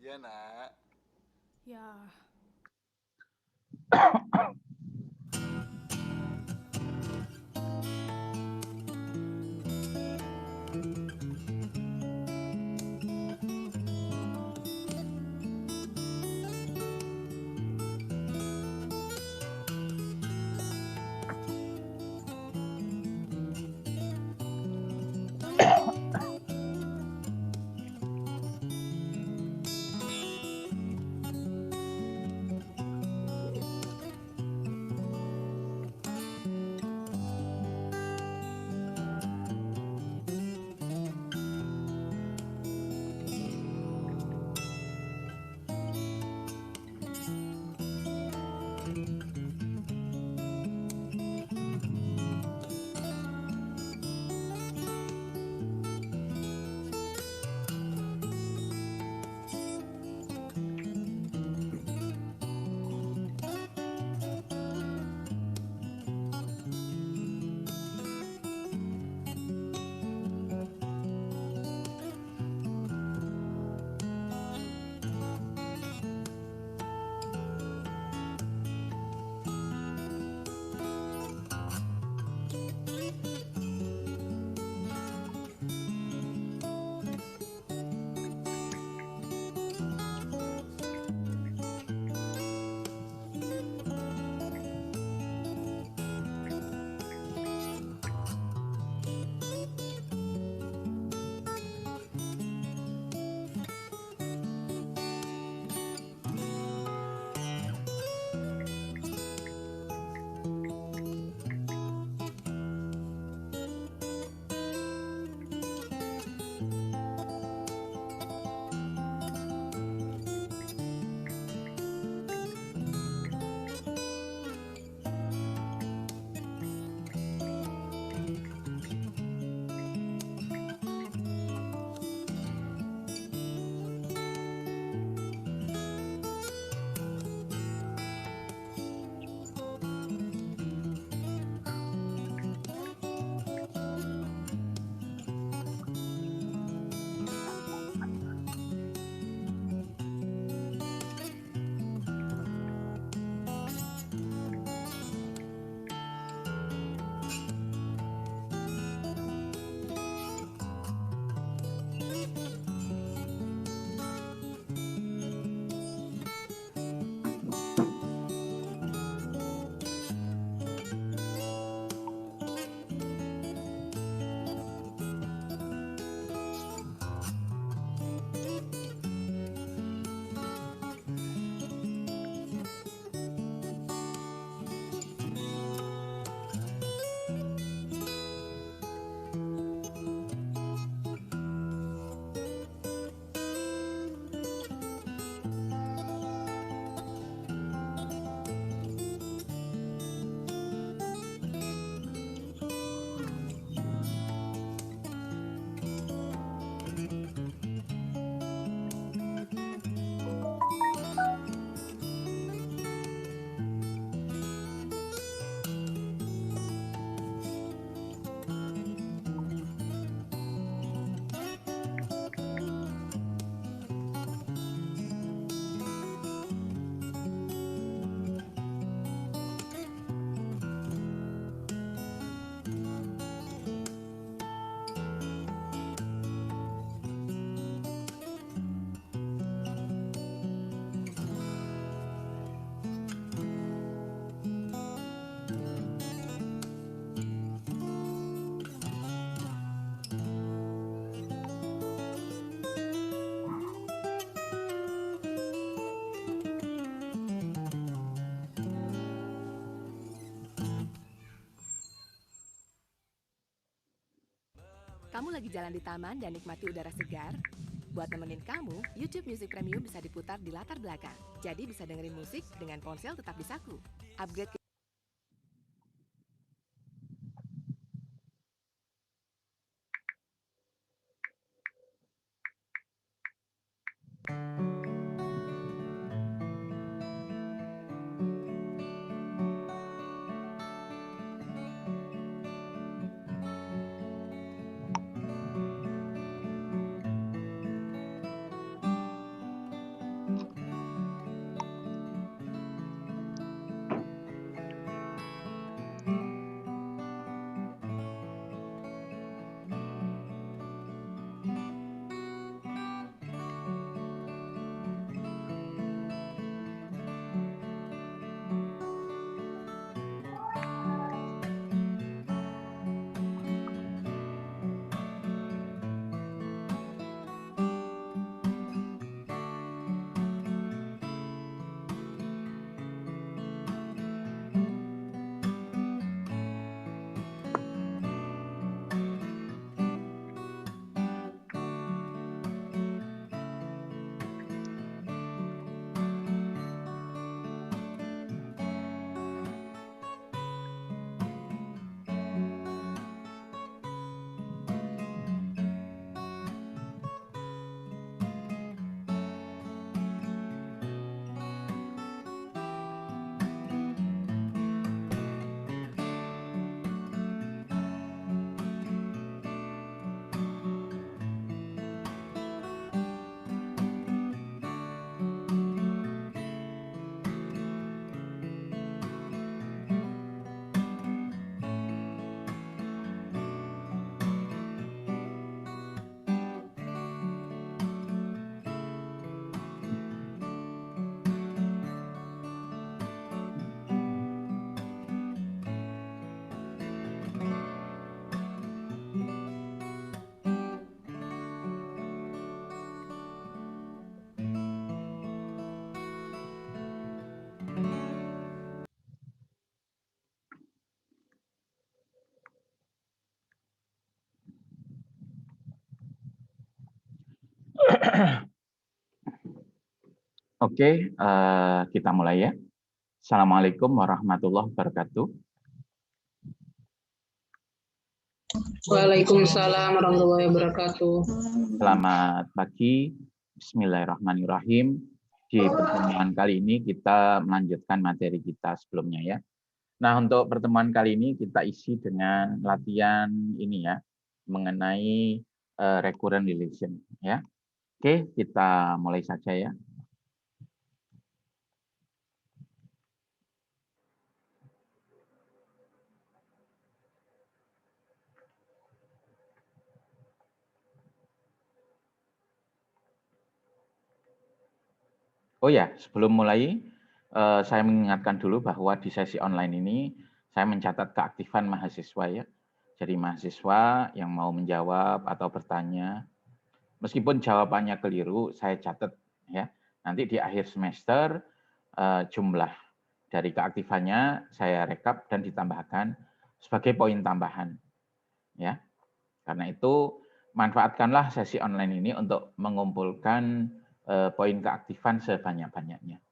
Iya, Nak. Ya, kamu lagi jalan di taman dan nikmati udara segar, buat nemenin kamu, YouTube Music Premium bisa diputar di latar belakang. Jadi bisa dengerin musik dengan ponsel tetap di saku. Upgrade ke Oke, kita mulai ya. Assalamualaikum warahmatullahi wabarakatuh. Waalaikumsalam warahmatullahi wabarakatuh. Selamat pagi, bismillahirrahmanirrahim. Di pertemuan kali ini kita melanjutkan materi kita sebelumnya ya. Nah, untuk pertemuan kali ini kita isi dengan latihan ini ya, mengenai recurrent relation ya. Oke, kita mulai saja ya. Oh ya, sebelum mulai, saya mengingatkan dulu bahwa di sesi online ini saya mencatat keaktifan mahasiswa ya. Jadi mahasiswa yang mau menjawab atau bertanya, meskipun jawabannya keliru, saya catat ya. Nanti di akhir semester jumlah dari keaktifannya saya rekap dan ditambahkan sebagai poin tambahan ya. Karena itu manfaatkanlah sesi online ini untuk mengumpulkan poin keaktifan sebanyak-banyaknya.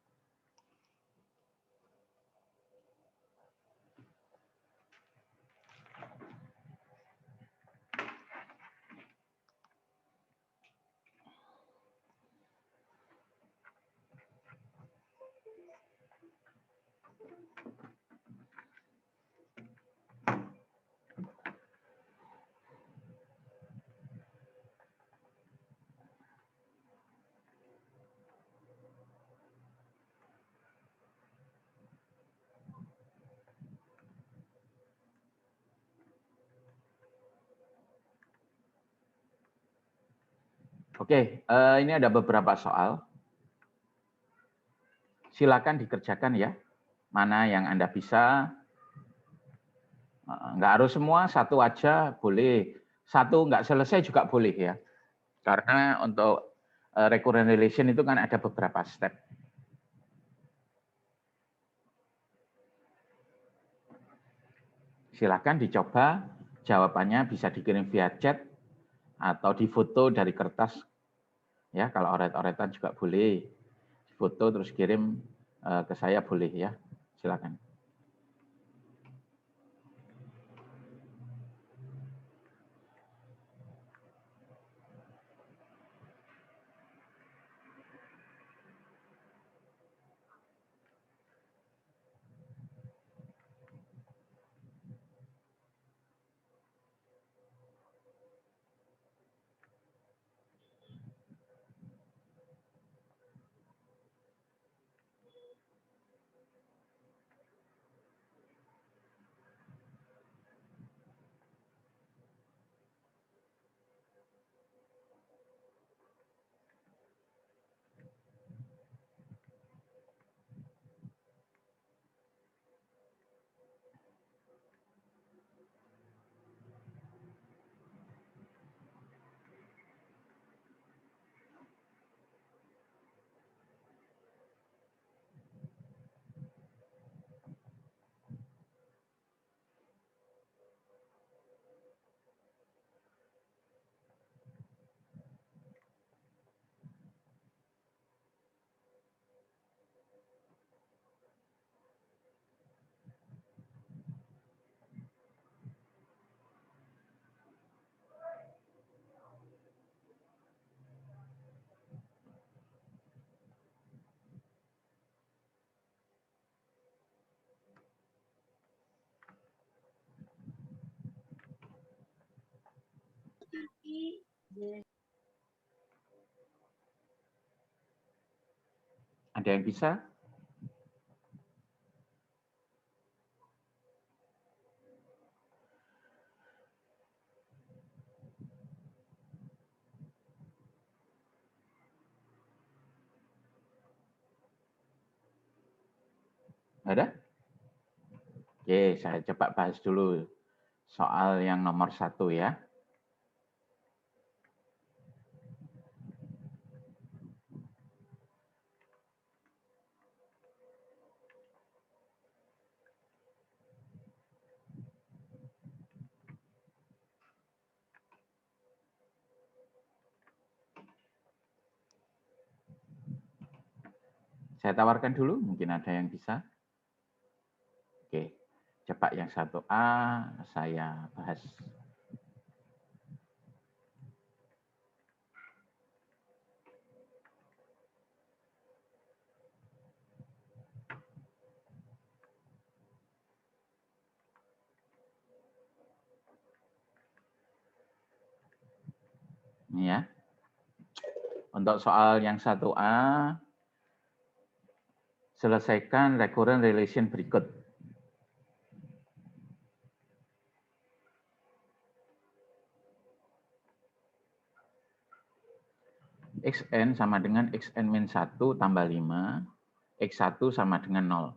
Oke, ini ada beberapa soal. Silakan dikerjakan ya. Mana yang Anda bisa. Nggak harus semua, satu aja boleh. Satu nggak selesai juga boleh ya. Karena untuk recurrent relation itu kan ada beberapa step. Silakan dicoba, jawabannya bisa dikirim via chat atau difoto dari kertas, ya kalau oret-oretan juga boleh, foto terus kirim ke saya boleh ya, silakan. Ada yang bisa? Ada? Oke, saya coba bahas dulu soal yang nomor 1 ya. Saya tawarkan dulu, mungkin ada yang bisa. Oke, coba yang 1A saya bahas. Ini ya. Untuk soal yang 1A, selesaikan recurrent relation berikut. Xn sama dengan Xn min 1 tambah 5, X1 sama dengan 0.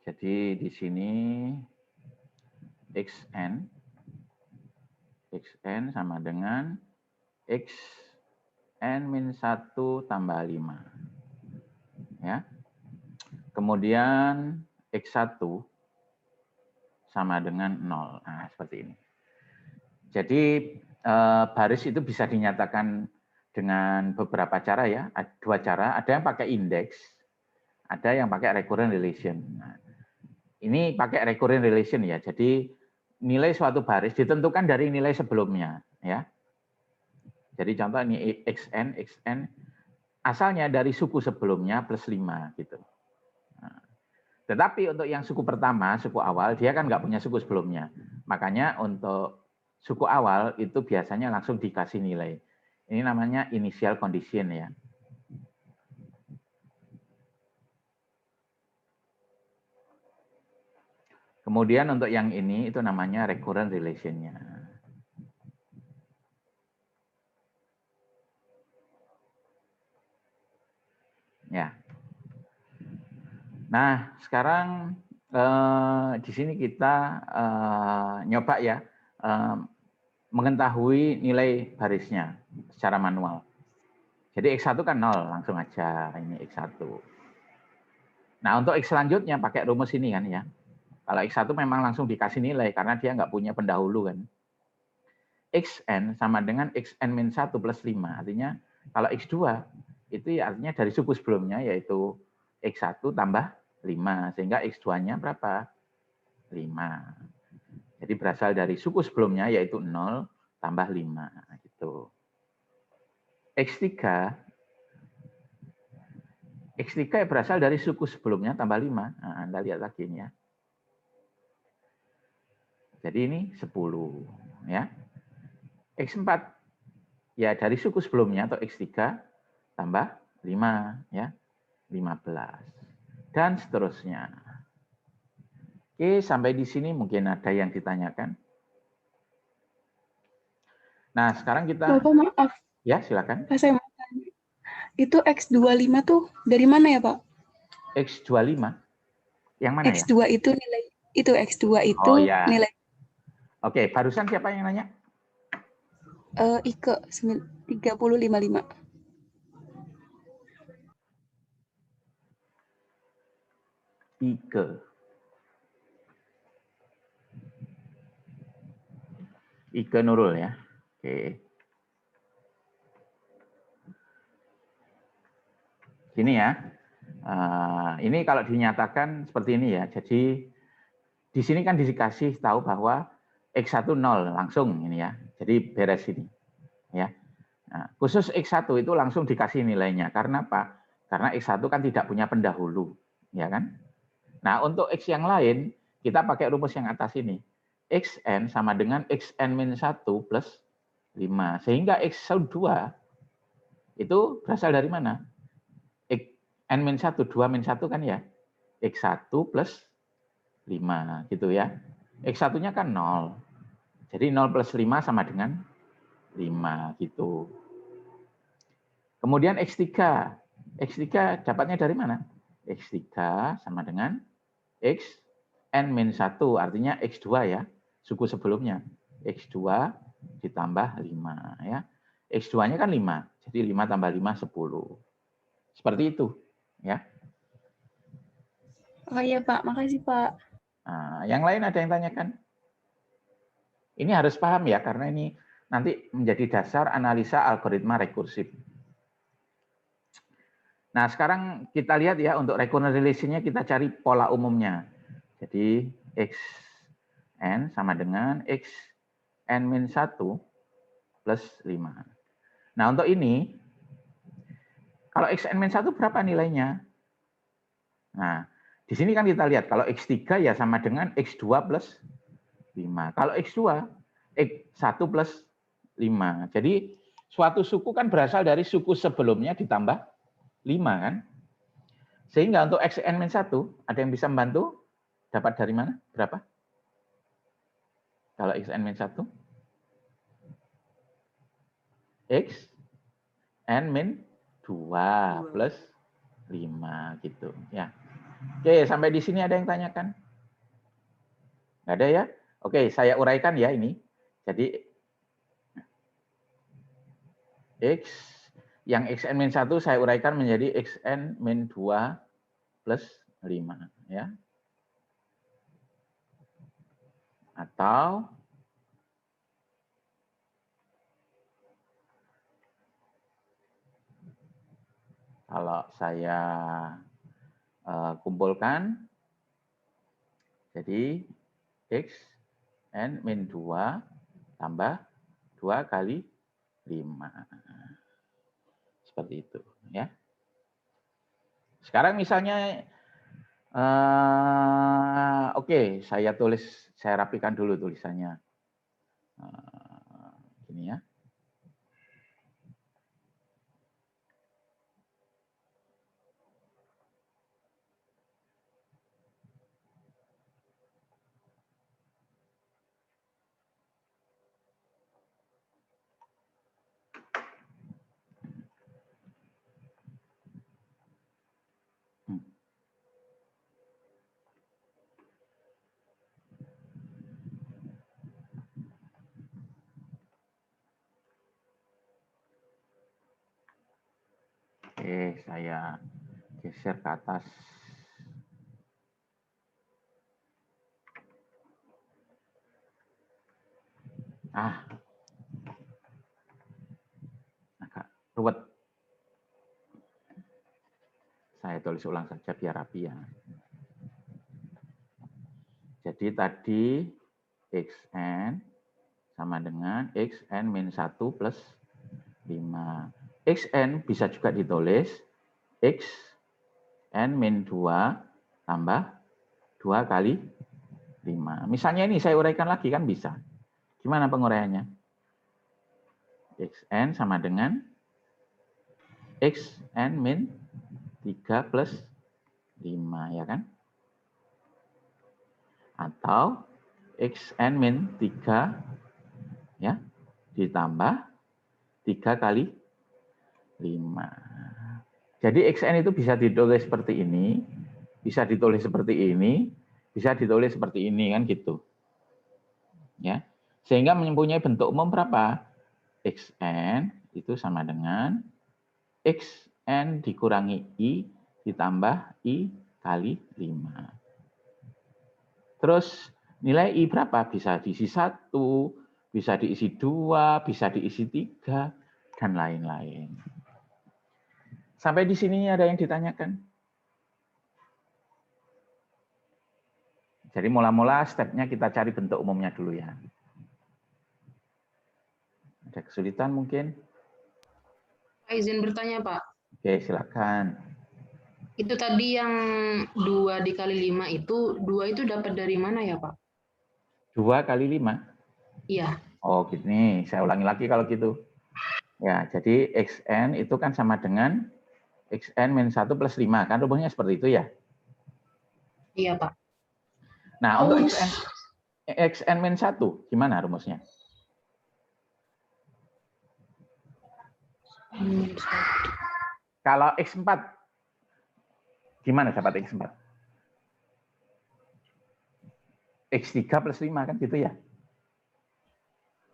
Jadi di sini Xn sama dengan Xn min 1 tambah 5. Ya. Kemudian X1 sama dengan 0. Nah, seperti ini. Jadi baris itu bisa dinyatakan dengan beberapa cara ya. Ada 2 cara, ada yang pakai indeks, ada yang pakai recurrent relation. Nah, ini pakai recurrent relation ya. Jadi nilai suatu baris ditentukan dari nilai sebelumnya ya. Jadi contoh ini Xn asalnya dari suku sebelumnya plus 5 gitu. Nah, tetapi untuk yang suku pertama, suku awal, dia kan nggak punya suku sebelumnya. Makanya untuk suku awal itu biasanya langsung dikasih nilai. Ini namanya initial condition ya. Kemudian untuk yang ini itu namanya recurrent relation-nya. Ya. Nah, sekarang di sini kita nyoba ya mengetahui nilai barisnya secara manual. Jadi X1 kan 0, langsung aja ini X1. Nah, untuk X selanjutnya pakai rumus ini kan ya. Kalau X1 memang langsung dikasih nilai karena dia nggak punya pendahulu kan. Xn sama dengan Xn-1 plus 5. Artinya kalau X2 itu ya artinya dari suku sebelumnya yaitu X1 tambah 5. Sehingga X2-nya berapa? 5. Jadi berasal dari suku sebelumnya yaitu 0 tambah 5. Gitu. X3 berasal dari suku sebelumnya tambah 5. Nah, Anda lihat lagi ini ya. Jadi ini 10 ya. X4 ya dari suku sebelumnya atau X3 tambah 5 ya. 15 dan seterusnya. Oke, sampai di sini mungkin ada yang ditanyakan. Nah, sekarang kita Bapak maaf, ya silakan. saya mau tanya. Itu X25 tuh dari mana ya, Pak? X25 yang mana ya? X2 itu nilai X2 itu Oh ya. nilai Oke, barusan siapa yang nanya? Ike 3055. Ike Nurul ya. Oke. Gini ya. Ini kalau dinyatakan seperti ini ya. Jadi di sini kan dikasih tahu bahwa X1 0 langsung ini ya. Jadi beres ini. Ya. Nah, khusus X1 itu langsung dikasih nilainya. Karena apa? Karena X1 kan tidak punya pendahulu, ya kan? Nah, untuk X yang lain, kita pakai rumus yang atas ini. Xn sama dengan Xn-1 plus 5. Sehingga X2 itu berasal dari mana? N-1, 2-1 kan ya? X1 plus 5, gitu ya. X1-nya kan 0. Jadi 0 plus 5 sama dengan 5, gitu. Kemudian X3. X3 dapatnya dari mana? X3 sama dengan X N-1, artinya X2 ya, suku sebelumnya. X2 ditambah 5 ya. X2-nya kan 5, jadi 5 tambah 5, 10. Seperti itu ya. Oh iya Pak, makasih Pak. Nah, yang lain ada yang tanyakan? Ini harus paham ya, karena ini nanti menjadi dasar analisa algoritma rekursif. Nah, sekarang kita lihat ya, untuk recurrent relation-nya kita cari pola umumnya. Jadi, Xn sama dengan Xn-1 plus 5. Nah, untuk ini, kalau Xn-1 berapa nilainya? Nah, di sini kan kita lihat, kalau X3 ya sama dengan X2 plus 5. Kalau X2, X1 plus 5. Jadi, suatu suku kan berasal dari suku sebelumnya ditambah 5 kan? Sehingga untuk Xn-1, ada yang bisa membantu? Dapat dari mana? Berapa? Kalau Xn-1? Xn-2 plus 5 gitu ya. Oke, sampai di sini ada yang tanyakan? Nggak ada ya? Oke, saya uraikan ya ini. Jadi X yang Xn-1 saya uraikan menjadi Xn-2 plus 5 ya. Atau kalau saya kumpulkan jadi Xn-2 tambah 2 kali 5. Seperti itu ya. Sekarang misalnya oke, saya rapikan dulu tulisannya. Gini ya. Oke, saya geser ke atas. Agak ruwet. Saya tulis ulang saja biar rapi ya. Jadi tadi xn sama dengan xn min 1 plus 5. Xn bisa juga ditulis xn min 2 tambah 2 kali 5. Misalnya ini saya uraikan lagi kan bisa. Gimana penguraiannya? Xn sama dengan xn min 3 plus 5, ya kan? Atau xn min 3 ya ditambah 3 kali 5. Jadi xn itu bisa ditulis seperti ini, bisa ditulis seperti ini, bisa ditulis seperti ini kan gitu. Ya. Sehingga mempunyai bentuk umum berapa? Xn itu sama dengan xn dikurangi i ditambah i kali 5. Terus nilai I berapa? Bisa diisi 1, bisa diisi 2, bisa diisi 3, dan lain-lain. Sampai di sini ada yang ditanyakan? Jadi mula-mula stepnya kita cari bentuk umumnya dulu ya. Ada kesulitan mungkin? Pak, izin bertanya, Pak. Oke, silakan. Itu tadi yang 2 dikali 5 itu, 2 itu dapat dari mana ya, Pak? 2 kali 5? Iya. Oh, gini. Saya ulangi lagi kalau gitu. Ya, jadi xn itu kan sama dengan xn min 1 plus 5. Kan rumusnya seperti itu ya? Iya, Pak. Nah, untuk xn min 1, gimana rumusnya? Kalau x4, gimana dapat x4? X3 plus 5 kan gitu ya?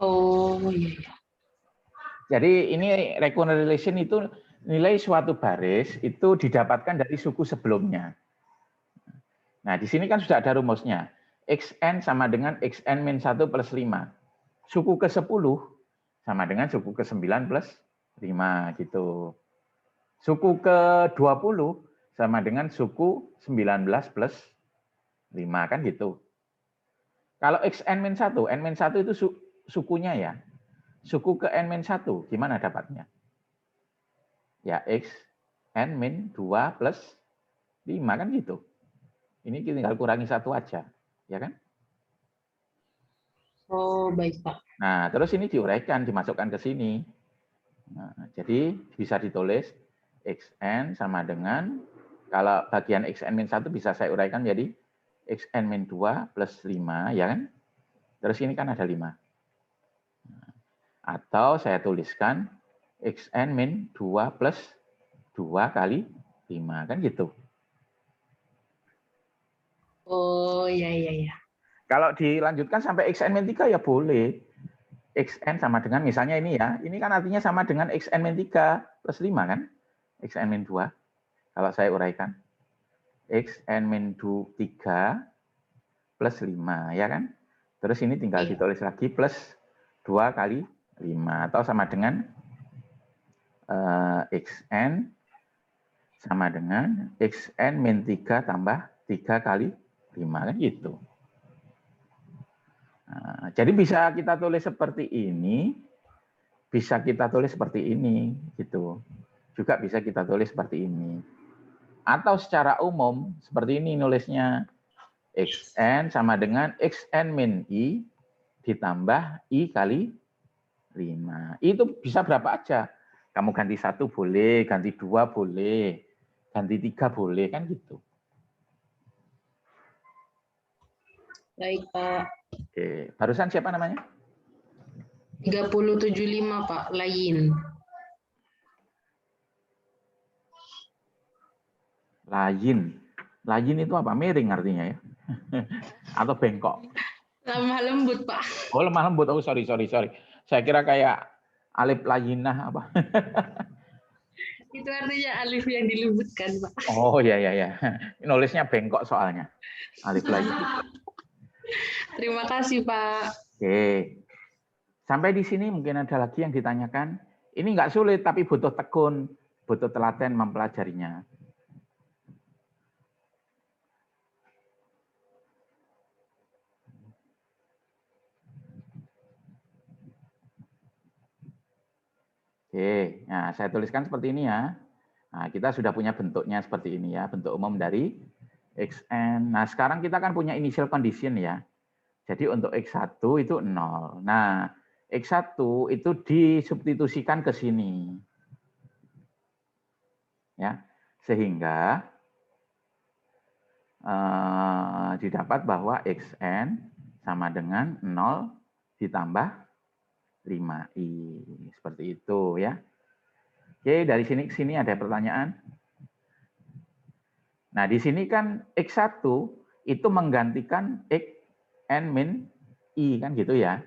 Oh, iya. Jadi ini recurrent relation itu nilai suatu baris itu didapatkan dari suku sebelumnya. Nah, di sini kan sudah ada rumusnya. Xn sama dengan xn min 1 plus 5. Suku ke-10 sama dengan suku ke-9 plus 5 gitu. Suku ke-20 sama dengan suku 19 plus 5 kan gitu. Kalau xn min 1, n min 1 itu sukunya ya. Suku ke n min 1, gimana dapatnya? Ya, x n min 2 plus 5 kan gitu. Ini tinggal kurangi 1 aja, ya kan? Oh, baik, Pak. Nah, terus ini diuraikan, dimasukkan ke sini. Nah, jadi bisa ditulis xn sama dengan, kalau bagian xn min 1 bisa saya uraikan jadi xn min 2 plus 5, ya kan? Terus ini kan ada 5. Atau saya tuliskan xn min 2 plus 2 kali 5, kan gitu. Oh, iya. Kalau dilanjutkan sampai xn min 3 ya boleh. Xn sama dengan misalnya ini ya. Ini kan artinya sama dengan xn min 3 plus 5 kan? Xn min 2. Kalau saya uraikan. Xn min 3 plus 5 ya kan? Terus ini tinggal ditulis lagi plus 2 kali 5. Atau sama dengan xn sama dengan xn min 3 tambah 3 kali 5 kan gitu. Nah, jadi bisa kita tulis seperti ini, bisa kita tulis seperti ini gitu. Juga bisa kita tulis seperti ini. Atau secara umum seperti ini nulisnya, xn sama dengan xn min i ditambah i kali 5. Itu bisa berapa aja. Kamu ganti 1 boleh, ganti 2 boleh, ganti 3 boleh, kan gitu. Baik, Pak. Oke, barusan siapa namanya? 3075, Pak. Lain. Lain itu apa? Miring artinya ya? Atau bengkok? Lemah lembut, Pak. Oh, lemah lembut. Oh, sorry. Saya kira kayak alif layinah apa? Itu artinya alif yang dilembutkan, Pak. Oh, ya. Nulisnya bengkok soalnya. Alif layinah. Terima kasih, Pak. Oke. Sampai di sini mungkin ada lagi yang ditanyakan. Ini nggak sulit, tapi butuh tekun, butuh telaten mempelajarinya. Oke, nah saya tuliskan seperti ini ya. Nah, kita sudah punya bentuknya seperti ini ya, bentuk umum dari xn. Nah, sekarang kita kan punya initial condition ya. Jadi untuk x1 itu 0. Nah, x1 itu disubstitusikan ke sini. Ya. Sehingga didapat bahwa xn sama dengan 0 ditambah 5i. Seperti itu ya. Oke, dari sini ke sini ada pertanyaan? Nah, di sini kan x1 itu menggantikan xn min i kan gitu ya.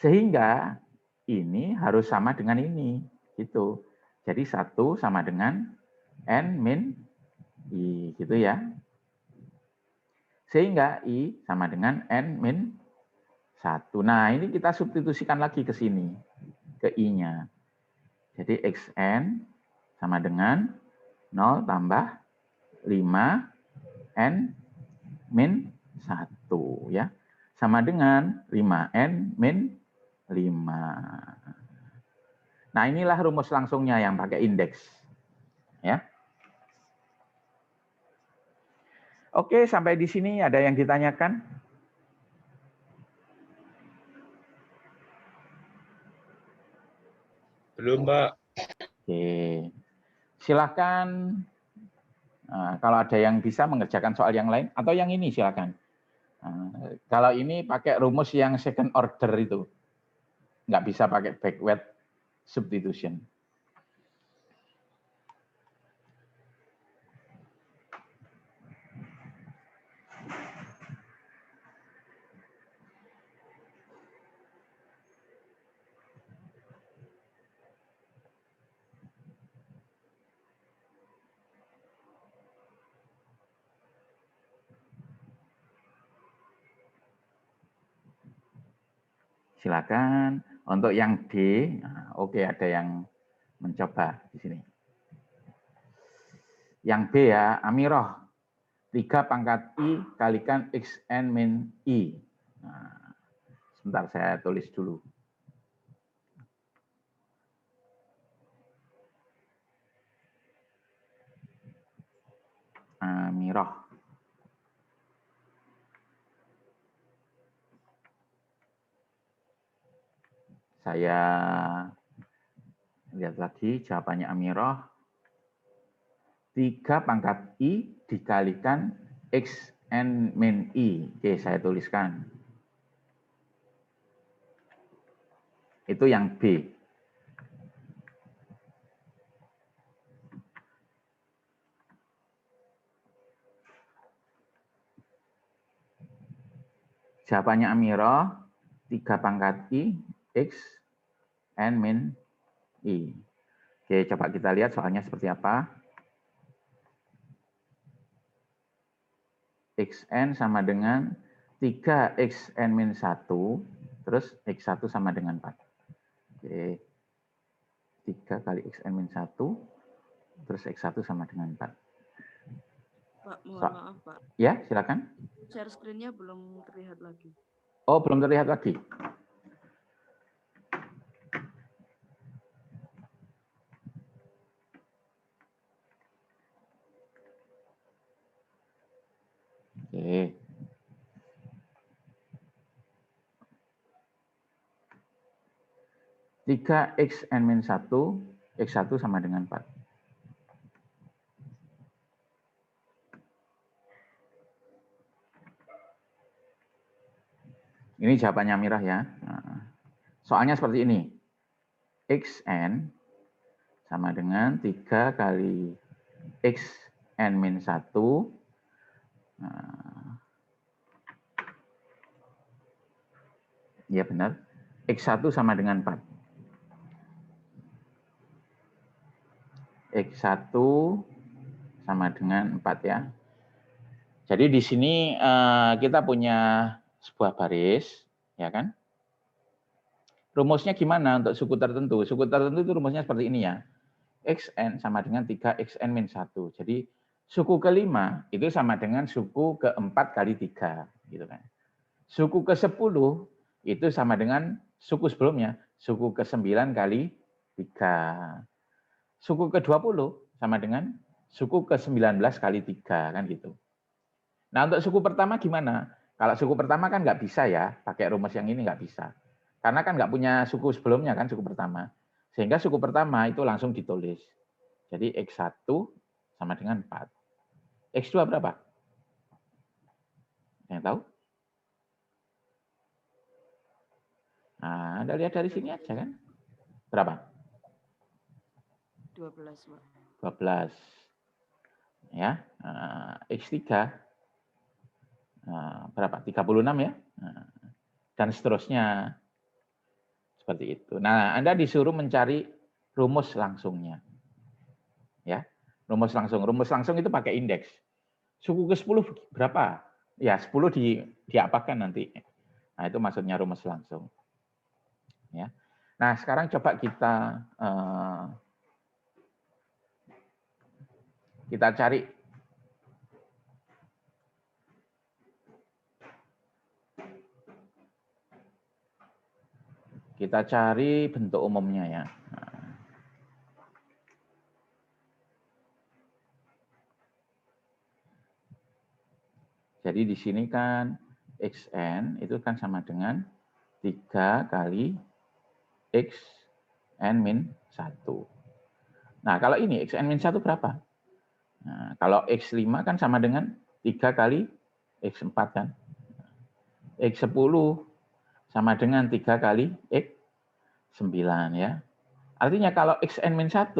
Sehingga ini harus sama dengan ini gitu. Jadi 1 sama dengan n min i gitu ya. Sehingga i sama dengan n min 1. Nah, ini kita substitusikan lagi ke sini, ke i-nya. Jadi xn sama dengan 0 tambah 5n min 1 ya. Sama dengan 5n min 5. Nah, inilah rumus langsungnya yang pakai indeks. Ya. Oke, sampai di sini ada yang ditanyakan? Belum, Pak. Oke. Silakan kalau ada yang bisa mengerjakan soal yang lain atau yang ini silakan. Kalau ini pakai rumus yang second order itu. Nggak bisa pakai backward substitution. Silakan. Untuk yang D, oke ada yang mencoba di sini. Yang B ya, Amiroh. 3 pangkat I kalikan xn min I. Nah, sebentar saya tulis dulu. Amiroh. Saya lihat lagi jawabannya Amiroh. 3 pangkat I dikalikan xn min I. Oke, saya tuliskan. Itu yang B. Jawabannya Amiroh, 3 pangkat I, X, N min I. Oke, coba kita lihat soalnya seperti apa. Xn sama dengan 3xn min 1, terus X1 sama dengan 4. Oke, 3 kali xn min 1, terus X1 sama dengan 4. Pak, mohon maaf, Pak. Ya, silakan. Share screen-nya belum terlihat lagi. Oh, belum terlihat lagi. Oke. Tiga xn min 1, X1 sama dengan 4. Ini jawabannya Mirah ya. Soalnya seperti ini. Xn sama dengan 3 kali xn min 1. Ya benar. X1 sama dengan 4. X1 sama dengan 4 ya. Jadi di sini kita punya sebuah baris, ya kan? rumusnya gimana untuk suku tertentu? Suku tertentu itu rumusnya seperti ini ya. Xn sama dengan 3xn min 1. Jadi suku kelima itu sama dengan suku keempat kali 3. Gitu kan. Suku ke-10 itu sama dengan suku sebelumnya. Suku ke-9 kali 3. Suku ke-20 sama dengan suku ke-19 kali 3. Kan gitu. Nah untuk suku pertama gimana? Kalau suku pertama kan nggak bisa ya. Pakai rumus yang ini nggak bisa. Karena kan nggak punya suku sebelumnya kan, suku pertama. Sehingga suku pertama itu langsung ditulis. Jadi X1 sama dengan 4. X2 berapa? Yang tahu? Nah, Anda lihat dari sini aja kan. Berapa? 12, Pak. 12. Ya. X3 berapa? 36 ya. Dan seterusnya. Seperti itu. Nah, Anda disuruh mencari rumus langsungnya. Ya, rumus langsung. Rumus langsung itu pakai indeks. Suku ke-10 berapa? Ya, 10 diapakan nanti. Nah, itu maksudnya rumus langsung. Ya. Nah, sekarang coba kita cari bentuk umumnya ya. Jadi di sini kan xn itu kan sama dengan 3 kali xn min 1. Nah, kalau ini xn min 1 berapa? Nah, kalau x5 kan sama dengan 3 kali x4 kan. X10 sama dengan 3 kali x9 ya. Artinya kalau xn min 1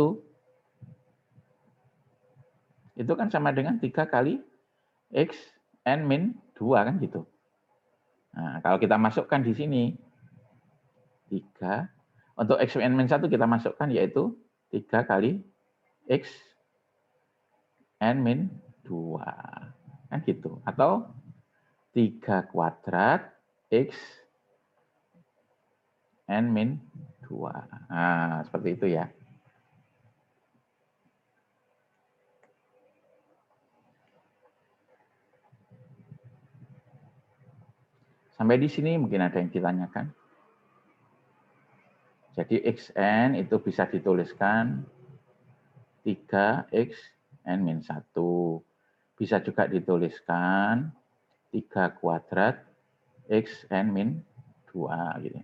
itu kan sama dengan 3 kali xn min 2 kan gitu. Nah, kalau kita masukkan di sini 3, untuk xn min 1 kita masukkan yaitu 3 kali xn min 2. Kan gitu. Atau 3 kuadrat x n min 2. Nah, seperti itu ya. Sampai di sini mungkin ada yang ditanyakan. Jadi xn itu bisa dituliskan 3x n min 1. Bisa juga dituliskan 3 kuadrat x n min 2. Gitu.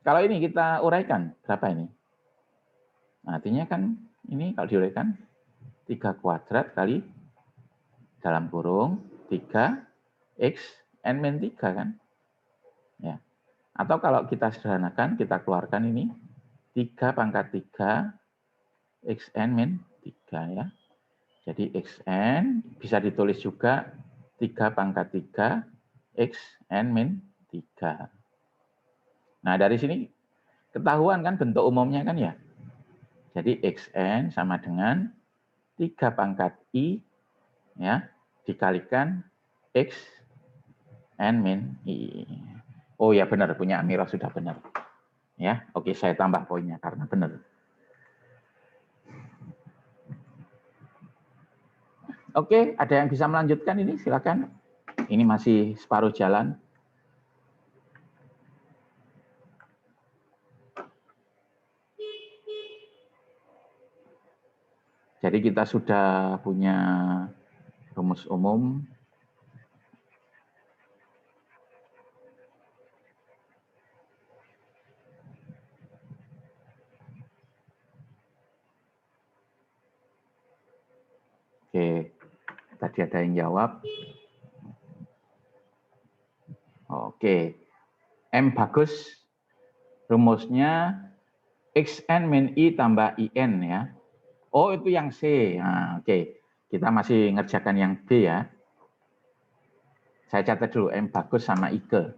Kalau ini kita uraikan, berapa ini? Nah, artinya kan ini kalau diuraikan 3 kuadrat kali dalam kurung 3x n min 3 kan? Ya. Atau kalau kita sederhanakan, kita keluarkan ini 3 pangkat 3 xn min 3 ya. Jadi xn bisa ditulis juga 3 pangkat 3 xn min 3. Nah, dari sini ketahuan kan bentuk umumnya kan ya. Jadi xn sama dengan 3 pangkat i ya dikalikan x n min i. Oh ya benar, punya Amira sudah benar. Ya, oke saya tambah poinnya karena benar. Oke, ada yang bisa melanjutkan ini? Silakan. Ini masih separuh jalan. Jadi kita sudah punya rumus umum. Oke, tadi ada yang jawab. Oke, M bagus. Rumusnya xn min i tambah in ya. Oh itu yang C. Nah, oke, kita masih ngerjakan yang B ya. Saya catat dulu M bagus sama Ike.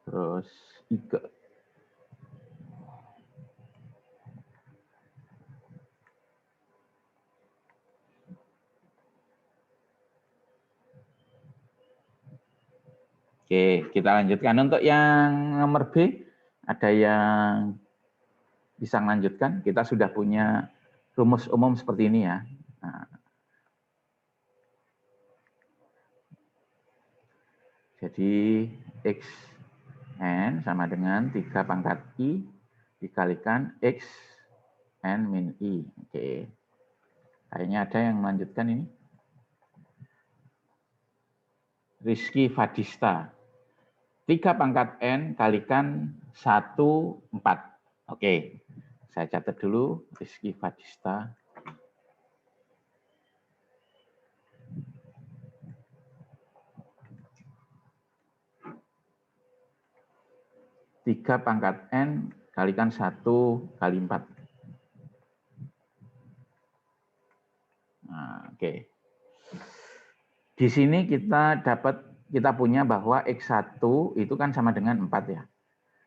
Terus Ike. Oke, kita lanjutkan. Untuk yang nomor B, ada yang bisa melanjutkan? Kita sudah punya rumus umum seperti ini ya. Nah, jadi xn sama dengan 3 pangkat i dikalikan xn min i. Oke. Kayaknya ada yang melanjutkan ini. Rizky Fadista. 3 pangkat n kalikan 1, 4. Oke. Saya catat dulu Rizky Fadista. 3 pangkat n kalikan 1 kali 4. Nah, oke. Di sini kita punya bahwa X1 itu kan sama dengan 4 ya.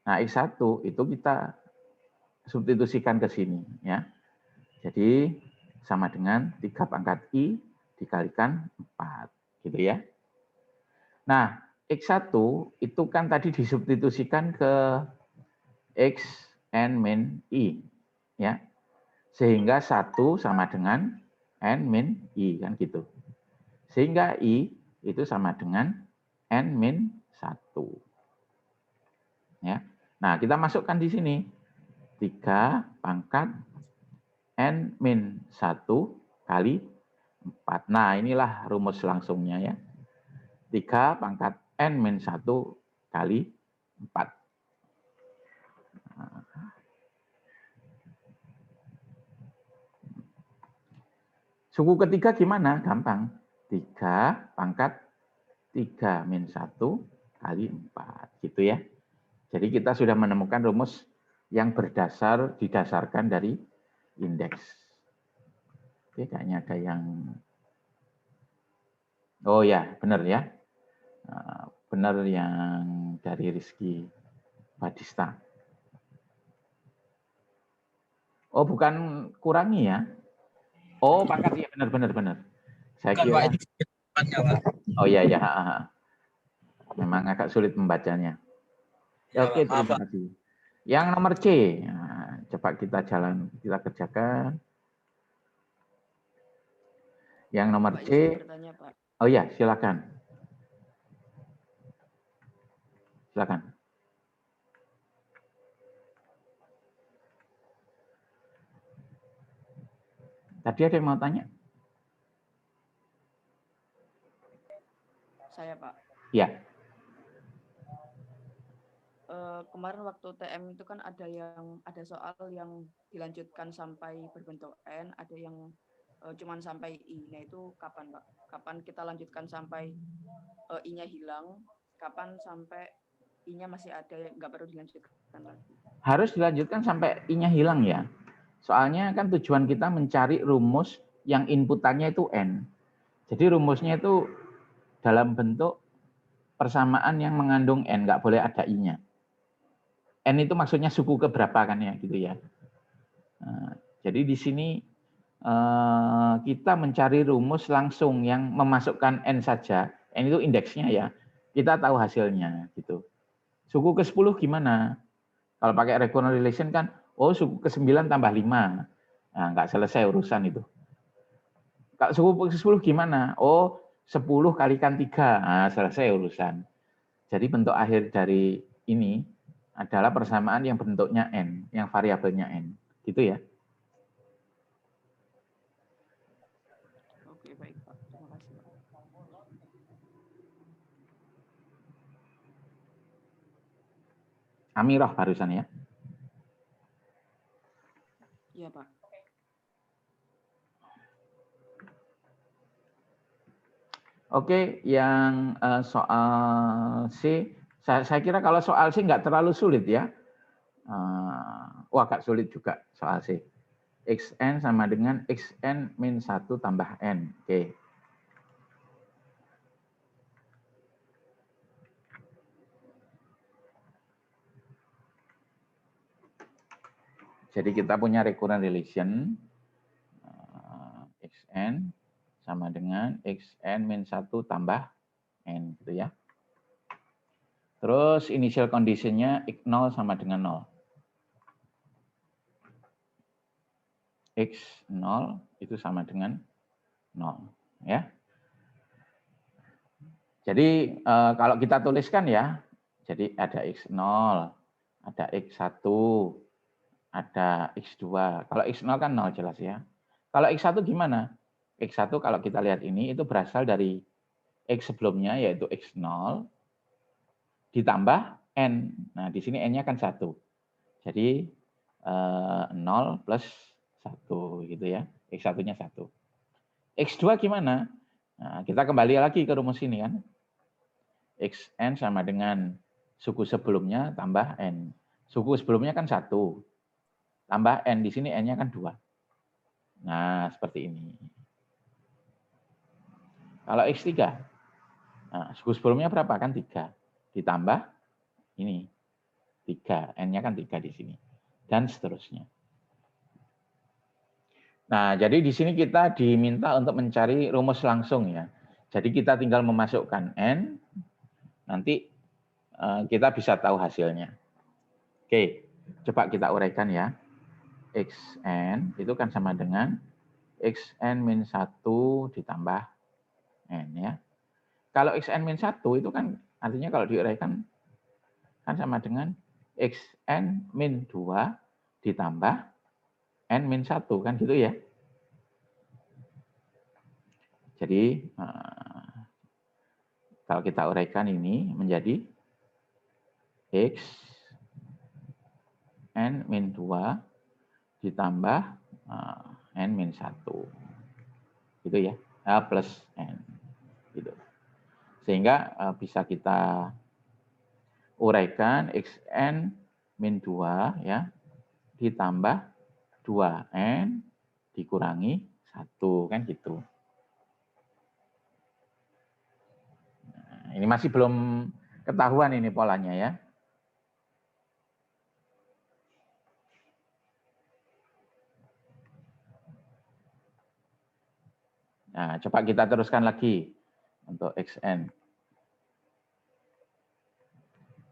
Nah, X1 itu kita substitusikan ke sini ya. Jadi sama dengan 3 pangkat I dikalikan 4 gitu ya. Nah, X1 itu kan tadi disubstitusikan ke X n min I ya. Sehingga 1 sama dengan n min I kan gitu. Sehingga I itu sama dengan n min 1. Ya. Nah, kita masukkan di sini 3 pangkat n min 1 kali 4. Nah, inilah rumus langsungnya ya. 3 pangkat n min 1 kali 4. Suku ketiga gimana? Gampang. 3 pangkat 3 min 1 kali 4. Gitu ya. Jadi kita sudah menemukan rumus yang didasarkan dari indeks. Oke, kayaknya ada yang... Oh ya, benar ya. Benar yang dari Rizky Fadista. Oh, bukan kurangi ya. Oh, pangkat ya, benar. Saya kira. Oh iya ya. Memang agak sulit membacanya. Ya, oke, terima kasih. Yang nomor C, nah, coba kita kerjakan. Yang nomor Pak, C. bertanya, Pak. Oh iya, silakan. Silakan. Tadi ada yang mau tanya? Saya, Pak. Iya. Kemarin waktu TM itu kan ada soal yang dilanjutkan sampai berbentuk N, ada yang cuman sampai I. Nah, itu kapan, Pak? Kapan kita lanjutkan sampai I-nya hilang? Kapan sampai I-nya masih ada, nggak perlu dilanjutkan lagi? Harus dilanjutkan sampai I-nya hilang ya. Soalnya kan tujuan kita mencari rumus yang inputannya itu N. Jadi rumusnya itu dalam bentuk persamaan yang mengandung N, nggak boleh ada I-nya. N itu maksudnya suku keberapa kan ya, gitu ya. Nah, jadi di sini kita mencari rumus langsung yang memasukkan N saja. N itu indeksnya ya. Kita tahu hasilnya gitu. Suku ke-10 gimana? Kalau pakai recurrent relation kan, oh suku ke-9 tambah 5. Nah, nggak selesai urusan itu. Kalau suku ke-10 gimana? Oh, 10 kalikan 3. Nah, selesai urusan. Jadi bentuk akhir dari ini adalah persamaan yang bentuknya N, yang variabelnya N. Gitu ya. Oke, baik, Pak. Terima kasih, Pak. Amirah barusan ya. Iya, Pak. Oke, yang soal C, saya kira kalau soal C nggak terlalu sulit ya. Wah, agak sulit juga soal C. Xn sama dengan Xn min 1 tambah N. Oke. Jadi kita punya recurrent relation. Xn sama dengan Xn min 1 tambah N. Gitu ya. Terus initial condition-nya x0 sama dengan 0. X0 itu sama dengan 0. Ya. Jadi kalau kita tuliskan ya, jadi ada x0, ada x1, ada x2. Kalau x0 kan 0 jelas ya. Kalau x1 gimana? X1 kalau kita lihat ini itu berasal dari x sebelumnya yaitu x0 ditambah n. Nah, di sini n-nya kan 1. Jadi 0 plus 1 gitu ya. X1-nya 1. X2 gimana? Nah, kita kembali lagi ke rumus ini kan. Xn sama dengan suku sebelumnya tambah n. Suku sebelumnya kan 1. Tambah n, di sini n-nya kan 2. Nah, seperti ini. Kalau X3, nah, suku sebelumnya berapa? Kan 3. Ditambah ini, 3. N-nya kan 3 di sini. Dan seterusnya. Nah, jadi di sini kita diminta untuk mencari rumus langsung ya. Jadi kita tinggal memasukkan N, nanti kita bisa tahu hasilnya. Oke, coba kita uraikan ya. Xn itu kan sama dengan Xn min 1 ditambah N ya. Kalau Xn min 1 itu kan artinya kalau diuraikan kan sama dengan Xn min 2 ditambah N min 1 kan gitu ya. Jadi kalau kita uraikan ini menjadi X N min 2 ditambah N min 1. Gitu ya. Plus N. Gitu. Sehingga bisa kita uraikan Xn min 2 ya ditambah 2N dikurangi 1 kan gitu. Nah, ini masih belum ketahuan ini polanya ya. Nah, coba kita teruskan lagi untuk Xn.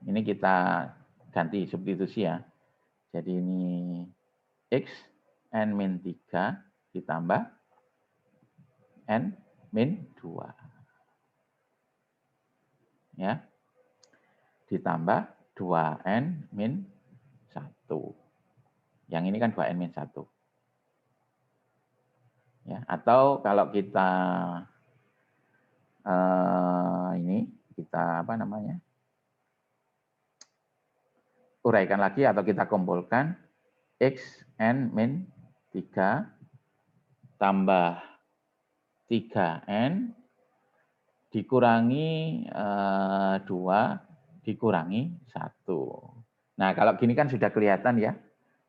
Ini kita ganti substitusi ya. Jadi ini X N min 3 ditambah N min 2. Ya. Ditambah 2N min 1. Yang ini kan 2N min 1. Ya, atau kalau kita ini kita apa namanya? Uraikan lagi atau kita kumpulkan Xn min 3 tambah 3N dikurangi 2 dikurangi 1. Nah, kalau gini kan sudah kelihatan ya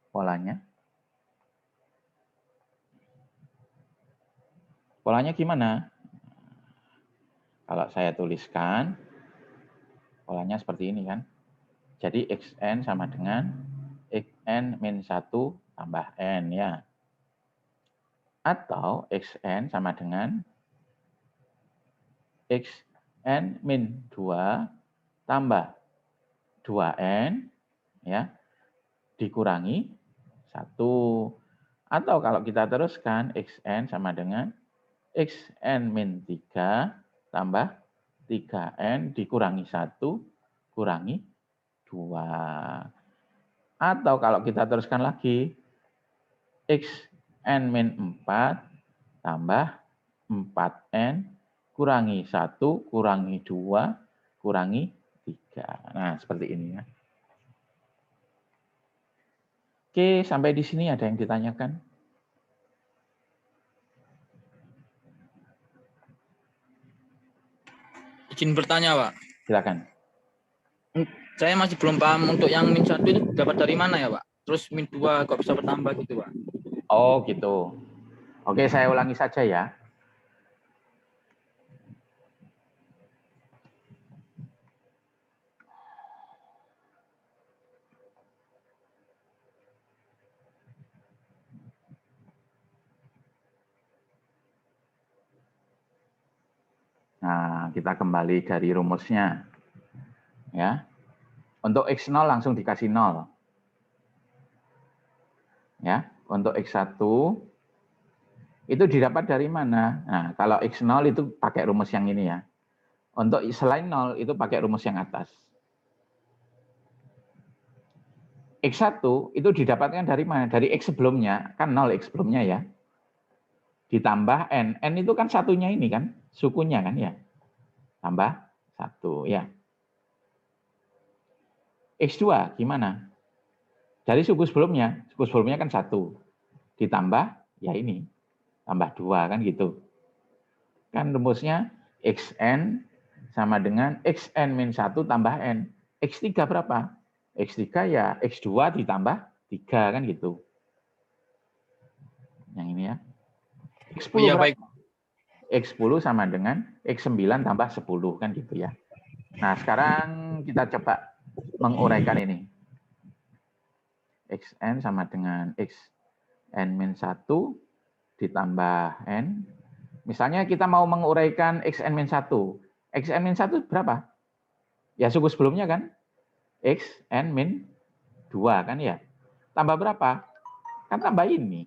polanya. Polanya gimana? Kalau saya tuliskan, polanya seperti ini kan. Jadi Xn sama dengan Xn min 1 tambah N ya. Atau Xn sama dengan Xn min 2 tambah 2N ya dikurangi 1. Atau kalau kita teruskan Xn sama dengan Xn min 3 tambah 3N dikurangi 1 kurangi 2. Atau kalau kita teruskan lagi Xn min 4 tambah 4N kurangi 1 kurangi 2 kurangi 3. Nah, seperti ini ya. Oke, sampai di sini ada yang ditanyakan? Izin bertanya, Pak. Silakan. Saya masih belum paham untuk yang min 1 itu dapat dari mana ya, Pak? Terus min 2 kok bisa bertambah gitu, Pak? Oh, gitu. Oke, saya ulangi saja ya. Nah, kita kembali dari rumusnya. Ya. Untuk X0 langsung dikasih 0. Ya, untuk X1 itu didapat dari mana? Nah, kalau X0 itu pakai rumus yang ini ya. Untuk selain 0 itu pakai rumus yang atas. X1 itu didapatkan dari mana? Dari X sebelumnya, kan 0 X sebelumnya ya. Ditambah N. N itu kan satunya ini kan, sukunya kan ya. Tambah 1 ya. X2 gimana? Dari suku sebelumnya kan 1. Ditambah ya ini, tambah 2 kan gitu. Kan rumusnya Xn sama dengan Xn min 1 tambah N. X3 berapa? X3 ya X2 ditambah 3 kan gitu. Yang ini ya. X10 Oh, iya, berapa? baik. X10 sama dengan X9 tambah 10 kan gitu ya. Nah, sekarang kita coba menguraikan ini. Xn sama dengan Xn min 1 ditambah N. Misalnya kita mau menguraikan Xn min 1. Xn min 1 berapa? Ya suku sebelumnya kan? Xn min 2 kan ya. Tambah berapa? Kan tambah ini.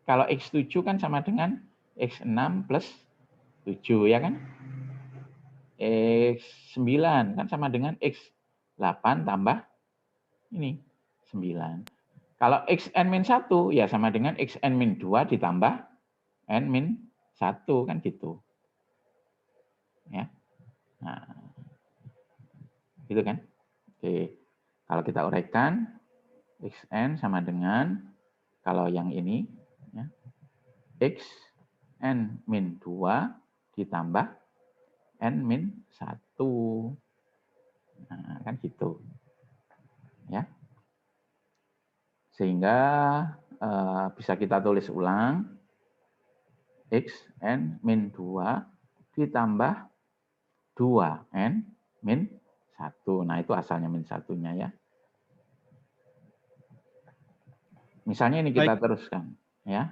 Kalau X7 kan sama dengan X6 plus 7 ya kan? X9 kan sama dengan X8 tambah ini 9. Kalau Xn min 1 ya sama dengan Xn min 2 ditambah N min 1 kan gitu. Ya. Nah, gitu kan? Oke. Kalau kita uraikan Xn sama dengan kalau yang ini ya, Xn min 2 ditambah N min 1. Nah, kan gitu. Ya. Sehingga bisa kita tulis ulang Xn min 2 ditambah 2N min 1. Nah, itu asalnya min 1-nya ya. Misalnya ini kita teruskan ya.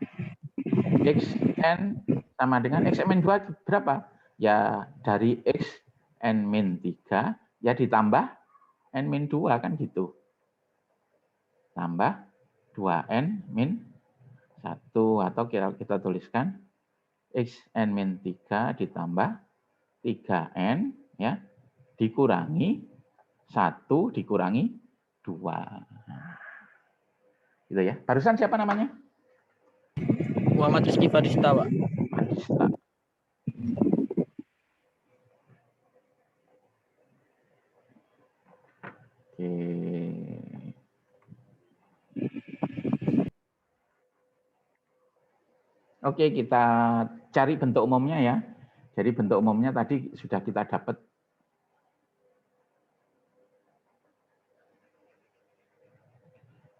Xn sama dengan Xn min 2 berapa? Ya dari Xn min 3 ya ditambah N min 2 kan gitu. Tambah 2N min 1 atau kita tuliskan Xn min 3 ditambah 3N ya dikurangi 1 dikurangi 2. Gitu ya. Barusan siapa namanya? Muhammad Rizky Fadista, Pak. Fadista. Oke. Oke, kita cari bentuk umumnya ya. Jadi bentuk umumnya tadi sudah kita dapat.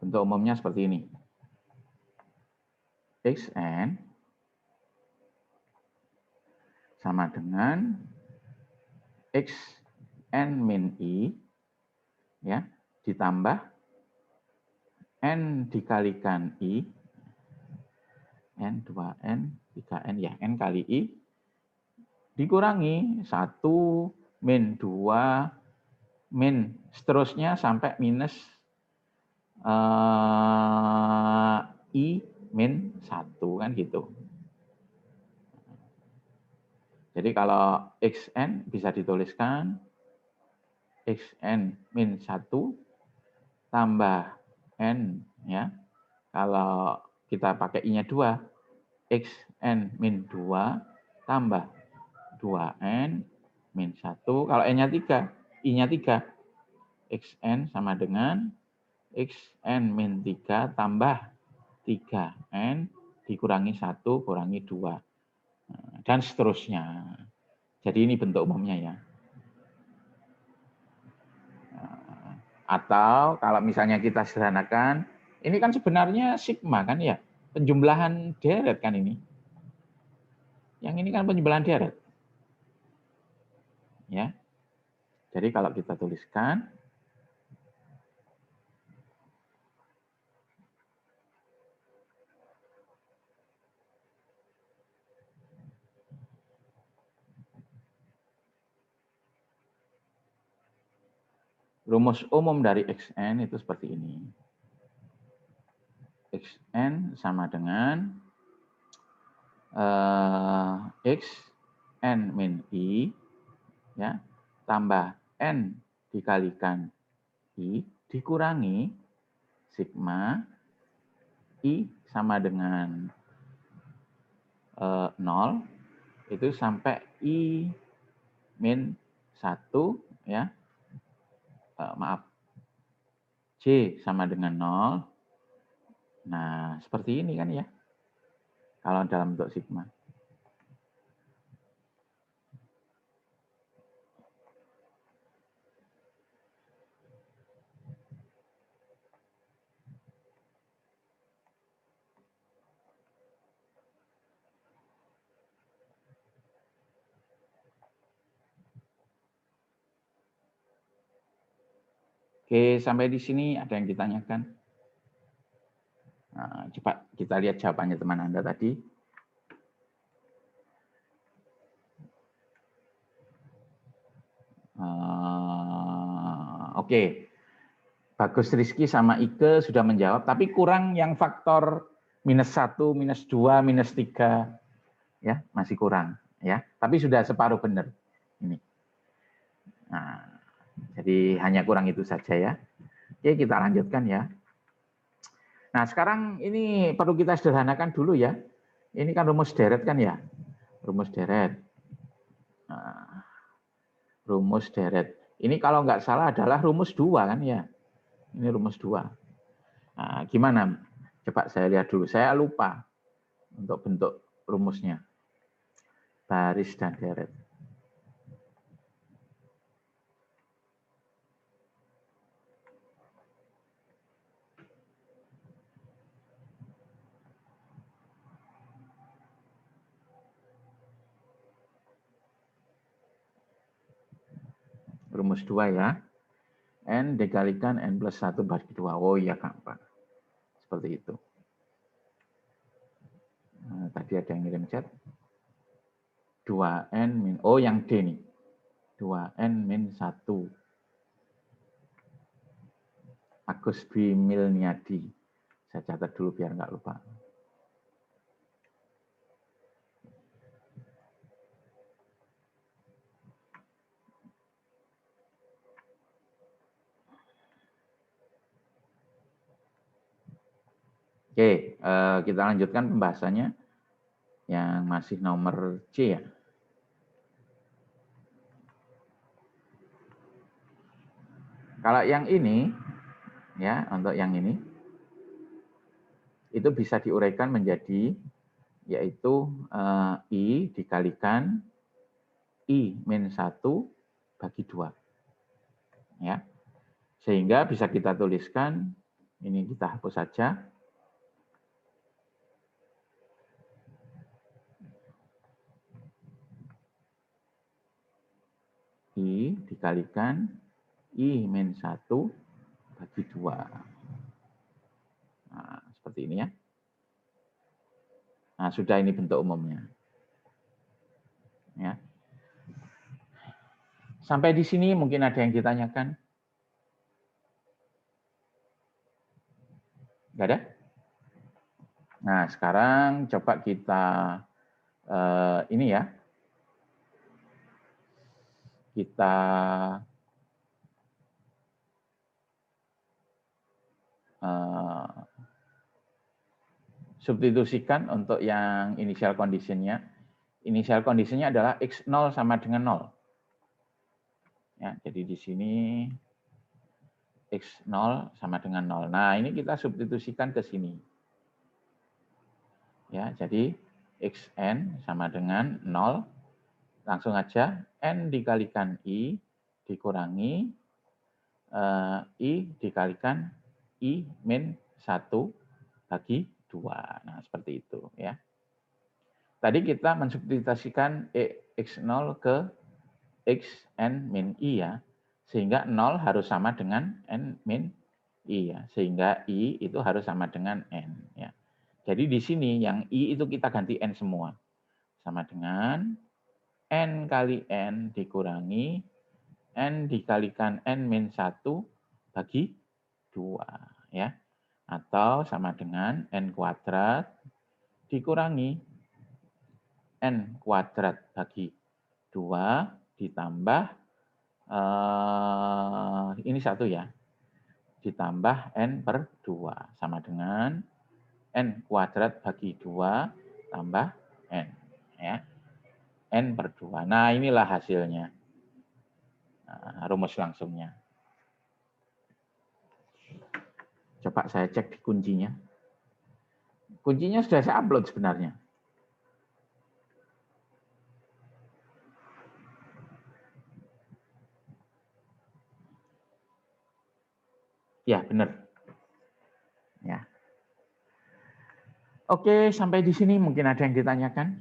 Bentuk umumnya seperti ini. Xn sama dengan Xn min I ya ditambah N dikalikan I N 2N 3N ya N kali I dikurangi 1 min 2 min seterusnya sampai minus I min 1 kan gitu. Jadi kalau Xn bisa dituliskan Xn min 1 tambah N ya. Kalau kita pakai I-nya 2, Xn min 2 tambah 2N min 1. Kalau N-nya 3, I-nya 3. Xn sama dengan Xn min 3 tambah 3N dikurangi 1 kurangi 2. Dan seterusnya. Jadi ini bentuk umumnya ya. Atau kalau misalnya kita sederhanakan, ini kan sebenarnya sigma kan ya. Penjumlahan deret kan ini. Yang ini kan penjumlahan deret. Ya. Jadi kalau kita tuliskan rumus umum dari Xn itu seperti ini. Xn sama dengan Xn min I, ya, tambah N dikalikan I, dikurangi sigma I sama dengan 0, itu sampai I min 1, ya, maaf, J sama dengan 0. Nah, seperti ini kan ya, kalau dalam bentuk sigma. Oke, sampai di sini ada yang ditanyakan? Nah, coba kita lihat jawabannya teman Anda tadi. Oke, Bagus Rizky sama Ike sudah menjawab, tapi kurang yang faktor -1, -2, -3, ya masih kurang, ya. Tapi sudah separuh benar ini. Nah, jadi hanya kurang itu saja ya. Oke, kita lanjutkan ya. Nah, sekarang ini perlu kita sederhanakan dulu ya. Ini kan rumus deret kan ya, rumus deret. Nah, rumus deret. Ini kalau nggak salah adalah rumus 2 kan ya. Ini rumus 2. Nah, gimana? Coba saya lihat dulu. Saya lupa untuk bentuk rumusnya. Baris dan deret. Rumus 2 ya. N dikalikan N plus 1 bagi 2. Oh iya gampang. Seperti itu. Nah, tadi ada yang ngirim chat. 2N min, oh yang D nih. 2N min 1. Agus B. Milniadi. Saya catat dulu biar nggak lupa. Oke, kita lanjutkan pembahasannya yang masih nomor C ya. Kalau yang ini, ya untuk yang ini, itu bisa diuraikan menjadi yaitu I dikalikan I min 1 bagi 2. Ya. Sehingga bisa kita tuliskan, ini kita hapus saja. I dikalikan I min 1 bagi 2. Nah, seperti ini ya. Nah, sudah ini bentuk umumnya. Ya. Sampai di sini mungkin ada yang ditanyakan? Enggak ada? Nah, sekarang coba kita ini ya. Kita substitusikan untuk yang initial condition-nya. Initial condition-nya adalah X0 sama dengan 0. Ya, jadi di sini X0 sama dengan 0. Nah, ini kita substitusikan ke sini. Ya, jadi Xn sama dengan 0. Langsung aja N dikalikan I dikurangi I dikalikan I min 1 bagi 2. Nah, seperti itu ya. Tadi kita mensubstitusikan X0 ke Xn min I ya. Sehingga 0 harus sama dengan N min I ya. Sehingga I itu harus sama dengan N ya. Jadi di sini yang I itu kita ganti N semua. Sama dengan N kali N dikurangi N dikalikan N min 1 bagi 2. Ya. Atau sama dengan N kuadrat dikurangi N kuadrat bagi 2 ditambah, ini 1 ya, ditambah N per 2. Sama dengan N kuadrat bagi 2 tambah N. Ya. N per 2. Nah, inilah hasilnya. Nah, rumus langsungnya. Coba saya cek di kuncinya. Kuncinya sudah saya upload sebenarnya. Ya, benar. Ya. Oke, sampai di sini mungkin ada yang ditanyakan.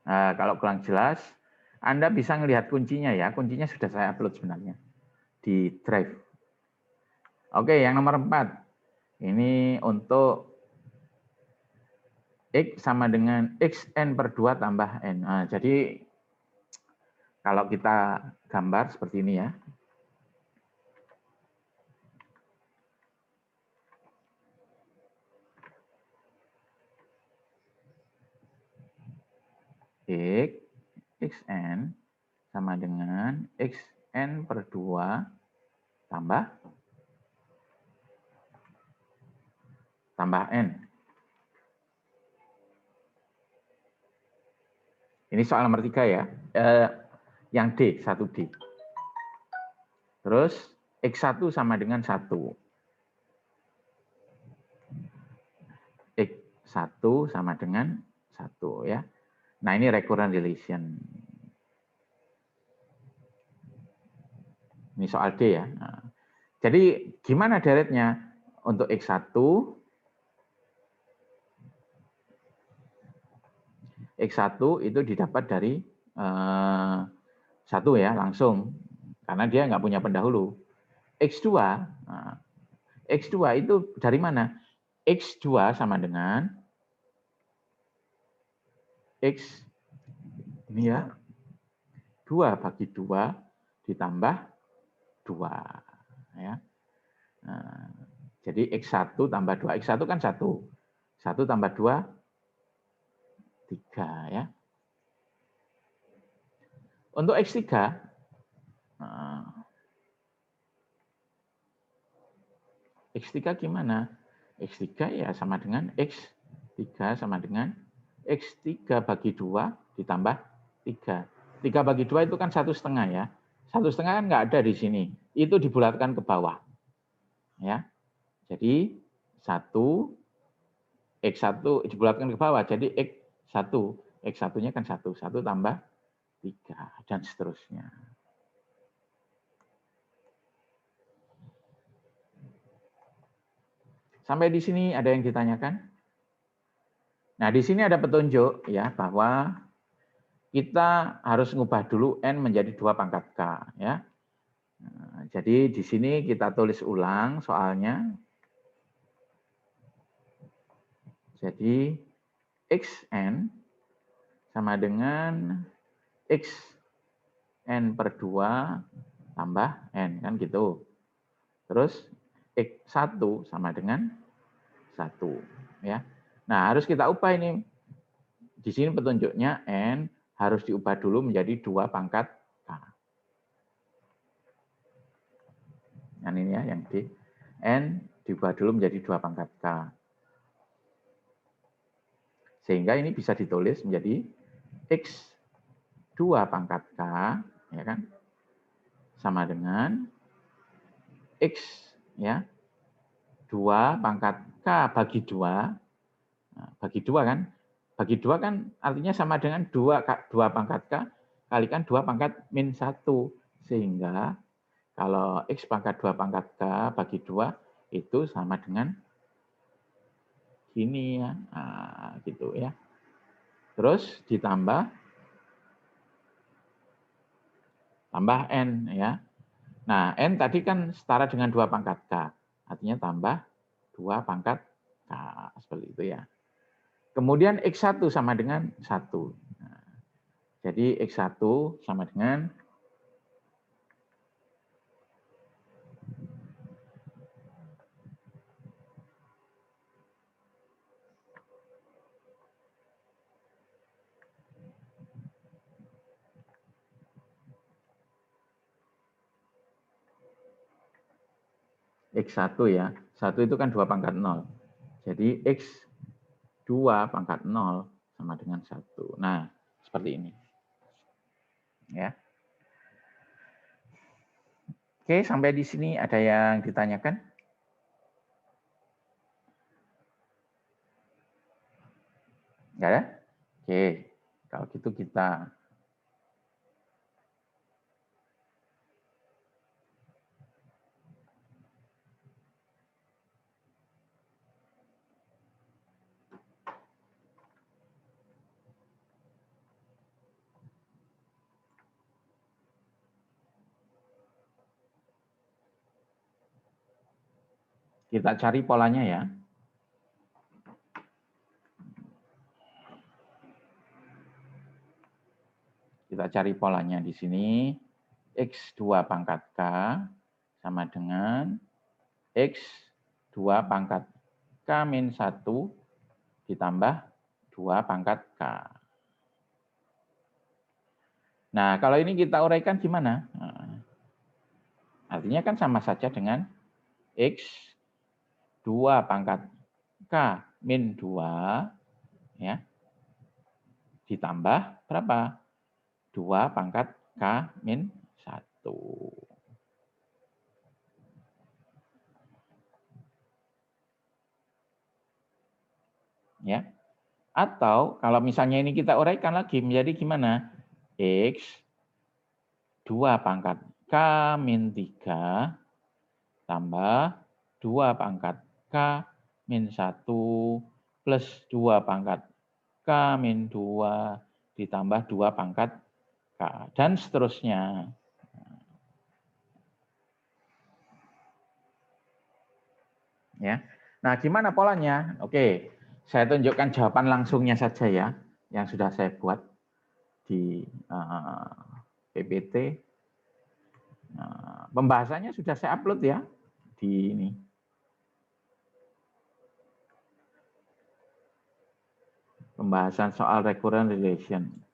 Nah, kalau kurang jelas, Anda bisa melihat kuncinya ya. Kuncinya sudah saya upload sebenarnya di Drive. Oke, yang nomor 4. Ini untuk X sama dengan XN per 2 tambah N. Nah, jadi kalau kita gambar seperti ini ya. X, XN sama dengan XN per 2 tambah N. Ini soal nomor 3 ya. Yang D, 1D. Terus X1 sama dengan 1. X1 sama dengan 1 ya. Nah, ini recurrent relation. Ini soal D ya. Nah, jadi gimana deretnya untuk X1? X1 itu didapat dari 1 ya, langsung. Karena dia nggak punya pendahulu. X2, nah, X2 itu dari mana? X2 sama dengan X, ini ya, 2 bagi 2 ditambah 2. Ya. Nah, jadi X1 tambah 2. X1 kan 1. 1 tambah 2, 3 ya. Untuk X3, X3 gimana? X3 ya sama dengan X3 sama dengan X3 bagi 2 ditambah 3. 3 bagi 2 itu kan 1,5 ya. 1,5 kan nggak ada di sini. Itu dibulatkan ke bawah. Ya. Jadi 1, X1 dibulatkan ke bawah. Jadi X1. X1-nya kan 1. 1 tambah 3 dan seterusnya. Sampai di sini ada yang ditanyakan? Nah, di sini ada petunjuk ya bahwa kita harus mengubah dulu N menjadi 2 pangkat K ya. Nah, jadi di sini kita tulis ulang soalnya. Jadi XN sama dengan XN per 2 tambah N kan gitu. Terus X1 sama dengan 1 ya. Nah, harus kita ubah ini. Di sini petunjuknya N harus diubah dulu menjadi 2 pangkat K. Yang ini ya, yang D. N diubah dulu menjadi 2 pangkat K. Sehingga ini bisa ditulis menjadi X2 pangkat K, ya kan? Sama dengan X ya 2 pangkat K bagi 2. Nah, bagi 2 kan? Bagi 2 kan artinya sama dengan 2 pangkat K kalikan 2 pangkat min 1. Sehingga kalau X pangkat 2 pangkat K bagi 2 itu sama dengan gini ya. Nah, gitu ya. Terus ditambah N ya. Nah, N tadi kan setara dengan 2 pangkat K. Artinya tambah 2 pangkat K. Seperti itu ya. Kemudian X1 sama dengan 1. Nah, Jadi X1 sama dengan X1 ya. 1 itu kan 2 pangkat 0. Jadi X2 pangkat 0 sama dengan 1. Nah, seperti ini. Ya. Oke, sampai di sini ada yang ditanyakan? Enggak ada? Oke, kalau gitu kita cari polanya ya. Kita cari polanya di sini. X2 pangkat K sama dengan X2 pangkat K-1 ditambah 2 pangkat K. Nah, kalau ini kita uraikan gimana? Nah, artinya kan sama saja dengan X2 pangkat K-2 ya, ditambah berapa? 2 pangkat K-1. Ya. Atau kalau misalnya ini kita uraikan lagi menjadi gimana? X2 pangkat K-3 tambah 2 pangkat K-1 plus 2 pangkat K-2 ditambah 2 pangkat K, dan seterusnya. Ya. Nah, gimana polanya? Oke, saya tunjukkan jawaban langsungnya saja ya, yang sudah saya buat di PPT. Pembahasannya sudah saya upload ya di ini. Pembahasan soal recurrent relation.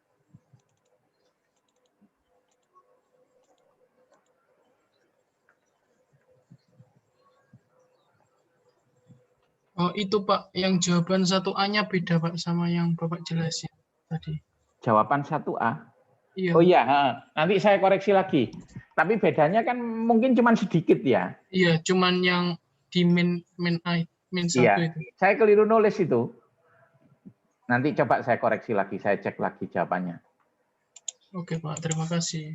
Oh, itu Pak, yang jawaban 1A-nya beda Pak sama yang Bapak jelasin tadi. Jawaban 1A? Iya. Oh iya, nanti saya koreksi lagi. Tapi bedanya kan mungkin cuma sedikit ya. Iya, cuman yang di min 1 iya, itu. Saya keliru nulis itu. Nanti coba saya koreksi lagi, saya cek lagi jawabannya. Oke Pak, terima kasih.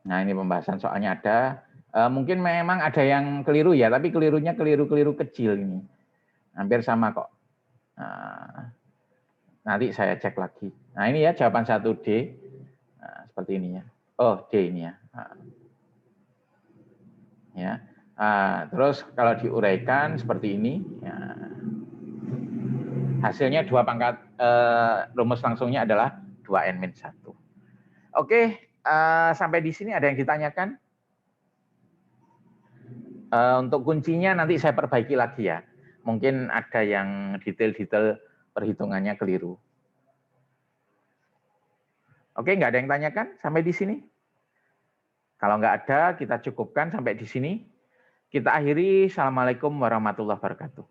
Nah, ini pembahasan soalnya ada. Mungkin memang ada yang keliru ya, tapi kelirunya keliru kecil ini. Hampir sama kok. Nah, nanti saya cek lagi. Nah, ini ya jawaban 1D. Nah, seperti ini ya. Oh, D ini ya. Ya. Terus kalau diuraikan seperti ini, ya. Hasilnya 2 pangkat, rumus langsungnya adalah 2n-1. Oke, sampai di sini ada yang ditanyakan? Untuk kuncinya nanti saya perbaiki lagi ya. Mungkin ada yang detail-detail perhitungannya keliru. Oke, nggak ada yang tanyakan sampai di sini? Kalau nggak ada, kita cukupkan sampai di sini. Kita akhiri. Assalamualaikum warahmatullahi wabarakatuh.